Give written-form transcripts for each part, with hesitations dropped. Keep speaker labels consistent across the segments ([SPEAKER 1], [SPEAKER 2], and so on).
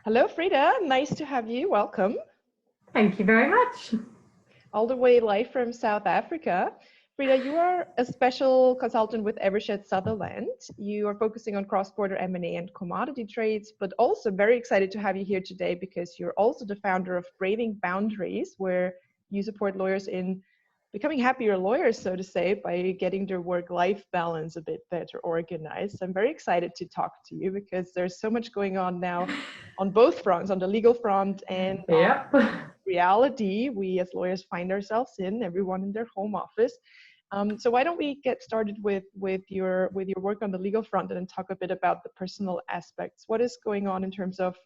[SPEAKER 1] Hello, Frieda. Nice to have you. Welcome.
[SPEAKER 2] Thank you very much.
[SPEAKER 1] All the way live from South Africa. Frieda, you are a special consultant with Eversheds Sutherland. You are focusing on cross-border M&A and commodity trades, but also very excited to have you here today because you're also the founder of Braving Boundaries, where you support lawyers in becoming happier lawyers, so to say, by getting their work-life balance a bit better organized. I'm very excited to talk to you because there's so much going on now on both fronts, on the legal front and
[SPEAKER 2] Yep.
[SPEAKER 1] on reality we as lawyers find ourselves in, everyone in their home office. So why don't we get started with your work on the legal front and then talk a bit about the personal aspects. What is going on in terms of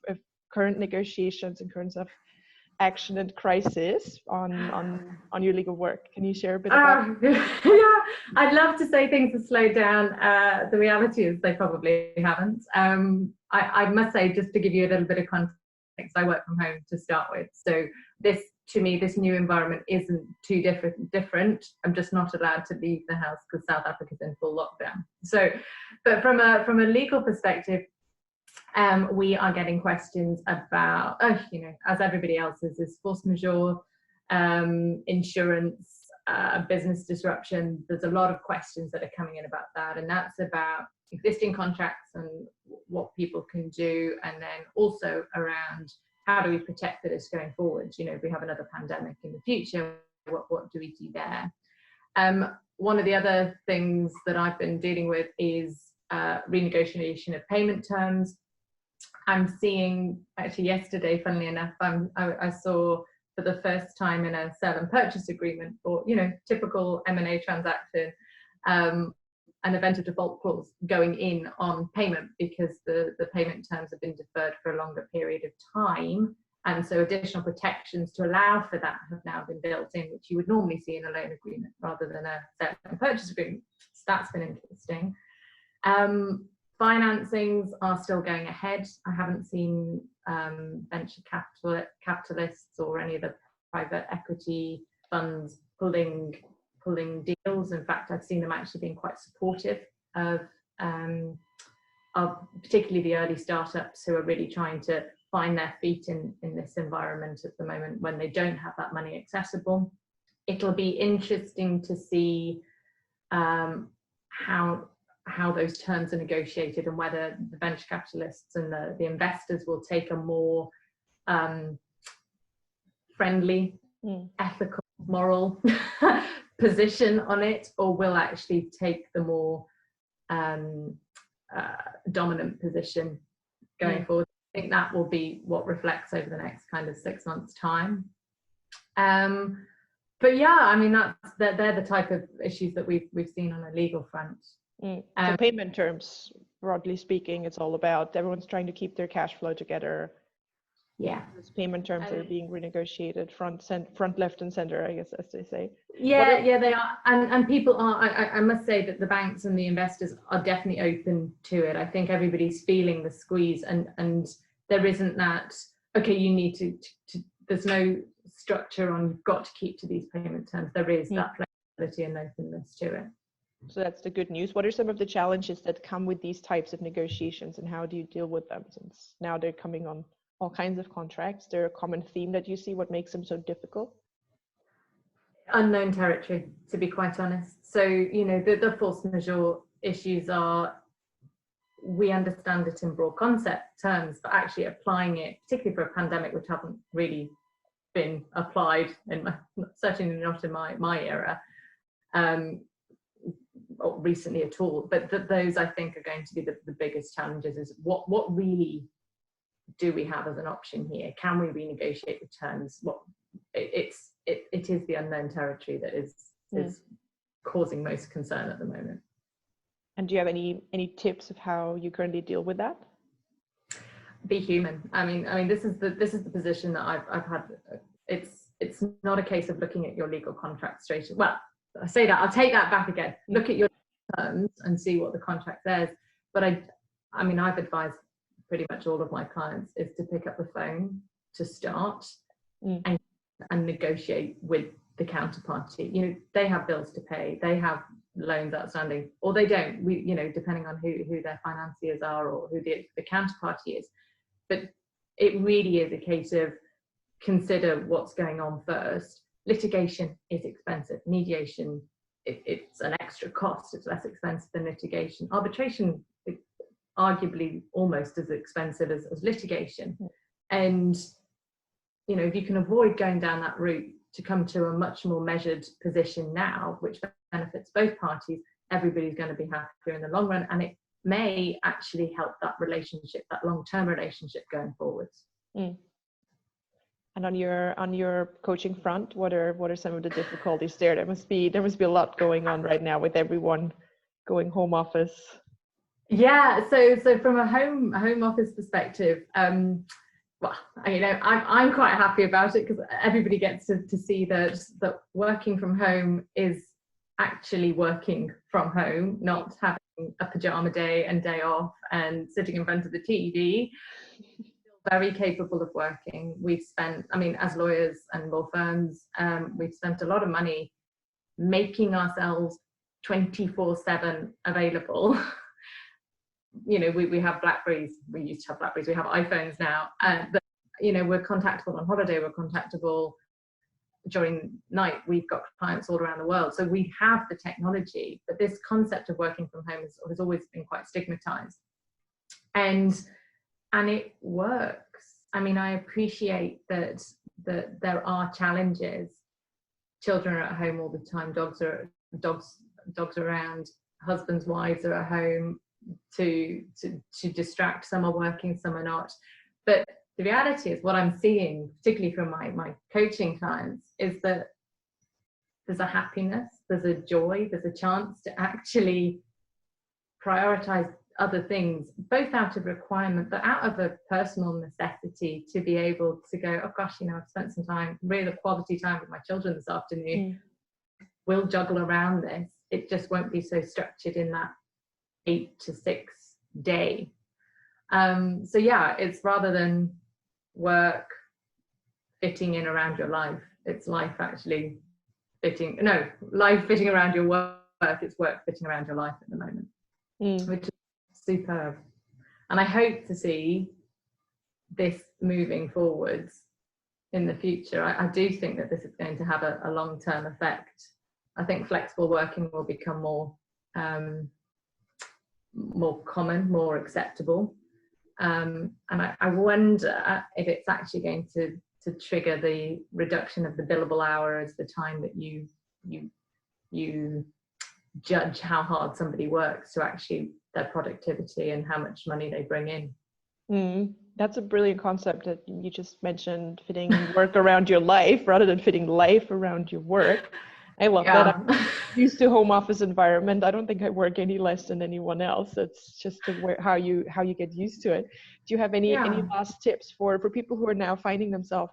[SPEAKER 1] current negotiations, in terms of action and crisis on your legal work? Can you share a bit about
[SPEAKER 2] Yeah, I'd love to say things have slowed down. The reality is they probably haven't. I must say, just to give you a little bit of context, I work from home to start with. So this, to me, this new environment isn't too different. I'm just not allowed to leave the house because South Africa's in full lockdown. So, but from a legal perspective, we are getting questions about, as everybody else is force majeure, insurance, business disruption. There's a lot of questions that are coming in about that, and that's about existing contracts and what people can do, and then also around how do we protect this going forward. If we have another pandemic in the future, what do we do there? One of the other things that I've been dealing with is renegotiation of payment terms. I'm seeing, actually yesterday, funnily enough, I saw for the first time in a sale and purchase agreement for, typical M&A transaction, an event of default clause going in on payment because the payment terms have been deferred for a longer period of time. And so additional protections to allow for that have now been built in, which you would normally see in a loan agreement rather than a sale and purchase agreement. So that's been interesting. Financings are still going ahead. I haven't seen venture capitalists or any of the private equity funds pulling deals. In fact, I've seen them actually being quite supportive of particularly the early startups who are really trying to find their feet in this environment at the moment when they don't have that money accessible. It'll be interesting to see how those terms are negotiated and whether the venture capitalists and the investors will take a more friendly, ethical, moral position on it, or will actually take the more dominant position going forward. I think that will be what reflects over the next kind of 6 months' time. But yeah, I mean, they're the type of issues that we've seen on a legal front.
[SPEAKER 1] So payment terms, broadly speaking, it's all about everyone's trying to keep their cash flow together.
[SPEAKER 2] Yeah,
[SPEAKER 1] those payment terms are being renegotiated front, left, and center, I guess, as they say.
[SPEAKER 2] Yeah, they are, and people are. I must say that the banks and the investors are definitely open to it. I think everybody's feeling the squeeze, and there isn't that. Okay, you need to. There's no structure on you've got to keep to these payment terms. There is that flexibility and openness to it.
[SPEAKER 1] So that's the good news. What are some of the challenges that come with these types of negotiations, and how do you deal with them? Since now they're coming on all kinds of contracts, they're a common theme that you see. What makes them so difficult?
[SPEAKER 2] Unknown territory, to be quite honest. So, the force majeure issues are, we understand it in broad concept terms, but actually applying it, particularly for a pandemic, which haven't really been applied, certainly not in my era, or recently at all. But those, I think, are going to be the biggest challenges. Is what really do we have as an option here? Can we renegotiate the terms? It is the unknown territory that is causing most concern at the moment. And
[SPEAKER 1] do you have any tips of how you currently deal with that?
[SPEAKER 2] Be human. I mean, this is the position that I've had. It's not a case of looking at your legal contract straight. Well, I say that, I'll take that back again. Look at your terms and see what the contract says. But I've advised pretty much all of my clients is to pick up the phone to start and negotiate with the counterparty. They have bills to pay, they have loans outstanding, or they don't. Depending on who their financiers are or who the counterparty is. But it really is a case of consider what's going on first. Litigation is expensive. Mediation, it's an extra cost. It's less expensive than litigation. Arbitration, arguably almost as expensive as litigation. And, you know, if you can avoid going down that route to come to a much more measured position now, which benefits both parties, everybody's going to be happier in the long run. And it may actually help that relationship, that long-term relationship going forwards.
[SPEAKER 1] And on your coaching front, what are some of the difficulties there? There must be a lot going on right now with everyone going home office.
[SPEAKER 2] Yeah, so from a home office perspective, well, you know, I'm quite happy about it because everybody gets to see that working from home is actually working from home, not having a pajama day and day off and sitting in front of the TV. Very capable of working. We've spent, I mean, as lawyers and law firms, we've spent a lot of money making ourselves 24/7 available. You know, we have Blackberries, we used to have Blackberries, we have iPhones now, but, you know, we're contactable on holiday, we're contactable during night, we've got clients all around the world. So we have the technology, but this concept of working from home has always been quite stigmatized. And it works. I mean, I appreciate that there are challenges. Children are at home all the time, dogs are around, husbands, wives are at home to distract. Some are working, some are not. But the reality is what I'm seeing, particularly from my coaching clients, is that there's a happiness, there's a joy, there's a chance to actually prioritize other things, both out of requirement, but out of a personal necessity to be able to go, oh gosh, you know, I've spent some time, real quality time with my children this afternoon. We'll juggle around this. It just won't be so structured in that 8 to 6 day. So yeah, it's rather than work fitting in around your life, it's life actually life fitting around your work, it's work fitting around your life at the moment, which is superb. And I hope to see this moving forwards in the future. I do think that this is going to have a long-term effect. I think flexible working will become more common, more acceptable. And I wonder if it's actually going to trigger the reduction of the billable hour as the time that you judge how hard somebody works to actually their productivity and how much money they bring in.
[SPEAKER 1] That's a brilliant concept that you just mentioned, fitting work around your life rather than fitting life around your work. I love that. I'm used to home office environment. I don't think I work any less than anyone else. It's just how you get used to it. Do you have any last tips for people who are now finding themselves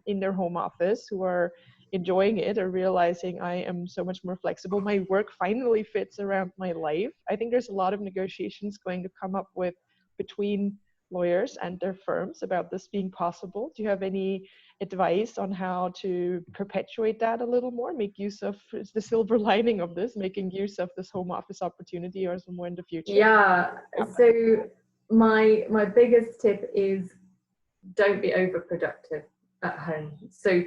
[SPEAKER 1] in their home office, who are enjoying it or realizing I am so much more flexible? My work finally fits around my life. I think there's a lot of negotiations going to come up with between lawyers and their firms about this being possible. Do you have any advice on how to perpetuate that a little more, make use of the silver lining of this, making use of this home office opportunity or some more in the future?
[SPEAKER 2] Yeah, so my biggest tip is don't be overproductive at home. So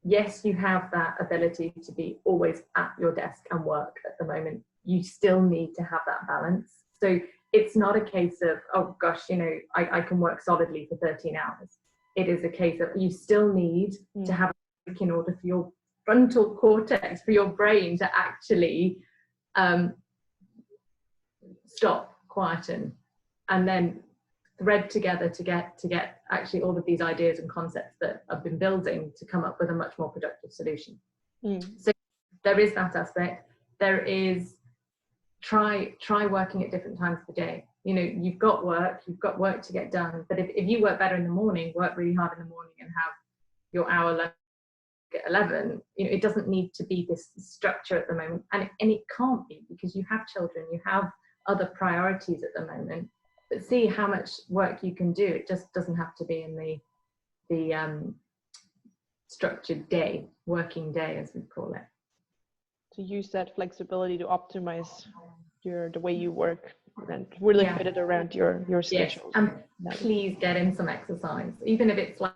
[SPEAKER 2] yes, you have that ability to be always at your desk and work at the moment. You still need to have that balance. So it's not a case of, oh gosh, you know, I can work solidly for 13 hours. It is a case of you still need to have a break in order for your frontal cortex, for your brain to actually stop, quieten, and then thread together to get actually all of these ideas and concepts that I've been building to come up with a much more productive solution. So there is that aspect. There is try working at different times of the day. You know, you've got work to get done, but if you work better in the morning, work really hard in the morning and have your hour lunch at 11, you know, it doesn't need to be this structure at the moment, and it can't be, because you have children, you have other priorities at the moment. But see how much work you can do. It just doesn't have to be in the structured day, working day, as we call it.
[SPEAKER 1] To use that flexibility to optimize the way you work and really
[SPEAKER 2] Yeah.
[SPEAKER 1] fit it around your
[SPEAKER 2] Yes,
[SPEAKER 1] schedule.
[SPEAKER 2] and please get in some exercise, even if it's like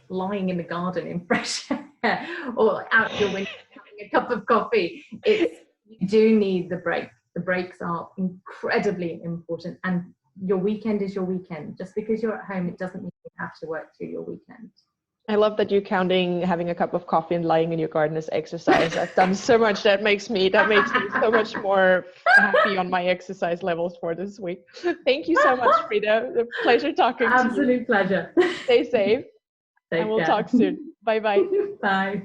[SPEAKER 2] lying in the garden in fresh air or out your window having a cup of coffee. You do need the break. The breaks are incredibly important, and your weekend is your weekend. Just because you're at home, it doesn't mean you have to work through your weekend.
[SPEAKER 1] I love that you're counting having a cup of coffee and lying in your garden as exercise. I've done so much. That makes me so much more happy on my exercise levels for this week. Thank you so much, Frieda. A pleasure talking to you.
[SPEAKER 2] Absolute pleasure.
[SPEAKER 1] Stay safe.
[SPEAKER 2] Take
[SPEAKER 1] And we'll
[SPEAKER 2] care.
[SPEAKER 1] talk soon. Bye-bye.
[SPEAKER 2] Bye.